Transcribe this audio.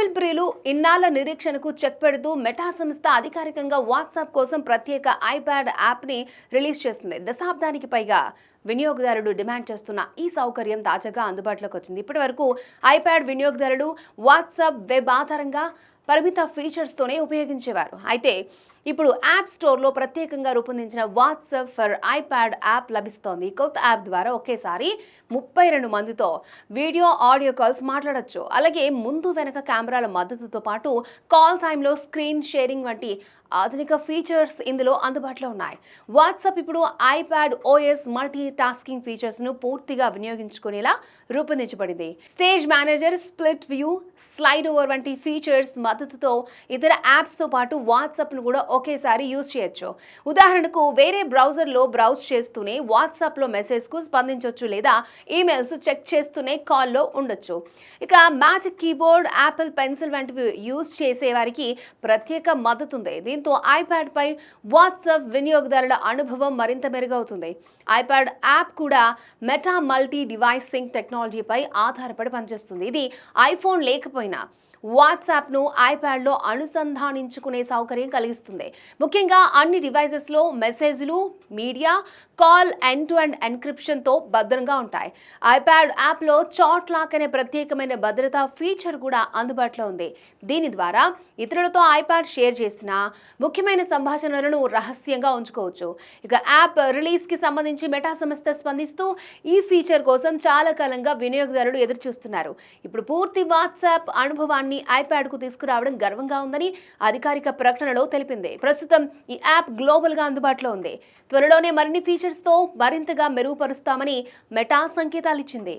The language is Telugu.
యాపిల్ ప్రియులు ఇన్నాళ్ల నిరీక్షణకు చెక్ పెడుతూ మెటా సంస్థ అధికారికంగా వాట్సాప్ కోసం ప్రత్యేక ఐప్యాడ్ యాప్ని రిలీజ్ చేసింది. దశాబ్దానికి పైగా వినియోగదారులు డిమాండ్ చేస్తున్న ఈ సౌకర్యం తాజాగా అందుబాటులోకి వచ్చింది. ఇప్పటి వరకు ఐప్యాడ్ వినియోగదారులు వాట్సాప్ వెబ్ ఆధారంగా పరిమిత ఫీచర్స్తోనే ఉపయోగించేవారు. అయితే ఇప్పుడు యాప్ స్టోర్లో ప్రత్యేకంగా రూపొందించిన వాట్సాప్ ఫర్ ఐప్యాడ్ యాప్ లభిస్తోంది. ఈ కొత్త యాప్ ద్వారా ఒకేసారి 32 మందితో వీడియో ఆడియో కాల్స్ మాట్లాడొచ్చు. అలాగే ముందు వెనక కెమెరాల మద్దతుతో పాటు కాల్ టైంలో స్క్రీన్ షేరింగ్ వంటి ఆధునిక ఫీచర్స్ ఇందులో అందుబాటులో ఉన్నాయి. వాట్సాప్ ఇప్పుడు ఐప్యాడ్ ఓఎస్ మల్టీ టాస్కింగ్ ఫీచర్స్ను పూర్తిగా వినియోగించుకునేలా రూపొందించబడింది. Stage manager, split view, slide over వంటి ఫీచర్స్ మద్దతుతో ఇతర యాప్స్తో పాటు వాట్సాప్ను కూడా ఒకేసారి యూజ్ చేయొచ్చు. ఉదాహరణకు వేరే బ్రౌజర్లో బ్రౌజ్ చేస్తూనే వాట్సాప్లో మెసేజ్కు స్పందించవచ్చు, లేదా ఈమెయిల్స్ చెక్ చేస్తూనే కాల్లో ఉండొచ్చు. ఇక మ్యాజిక్ కీబోర్డ్, యాపిల్ పెన్సిల్ వంటివి యూజ్ చేసే వారికి ప్రత్యేక మద్దతు ఉంది. దీంతో ఐప్యాడ్ పై వాట్సాప్ వినియోగదారుల అనుభవం మరింత మెరుగవుతుంది. ఐప్యాడ్ యాప్ కూడా మెటా మల్టీ డివైస్ సింక్ టెక్నాలజీపై ఆధారపడి పనిచేస్తుంది. ఇది ఐఫోన్ లేకపోయినా వాట్సాప్ను ఐప్యాడ్లో అనుసంధానించుకునే సౌకర్యం కలిగిస్తుంది. ముఖ్యంగా అన్ని డివైజెస్లో మెసేజ్లు, media, call end to end ఎన్క్రిప్షన్తో భద్రంగా ఉంటాయి. ఐప్యాడ్ యాప్లో చాట్ లాక్ అనే ప్రత్యేకమైన భద్రతా ఫీచర్ కూడా అందుబాటులో ఉంది. దీని ద్వారా ఇతరులతో ఐప్యాడ్ షేర్ చేసిన ముఖ్యమైన సంభాషణలను రహస్యంగా ఉంచుకోవచ్చు. ఇక యాప్ రిలీజ్కి సంబంధించి మెటా సంస్థ స్పందిస్తూ ఈ ఫీచర్ కోసం చాలా కాలంగా వినియోగదారులు ఎదురుచూస్తున్నారు. ఇప్పుడు పూర్తి వాట్సాప్ అనుభవాన్ని ఐప్యాడ్కు తీసుకురావడం గర్వంగా ఉందని అధికారిక ప్రకటనలో తెలిపింది. ప్రస్తుతం ఈ యాప్ గ్లోబల్గా అందుబాటులో ఉంది. త్వరలోనే మరిన్ని ఫీచర్స్తో మరింతగా మెరుగుపరుస్తామని మెటా సంకేతాలు ఇచ్చింది.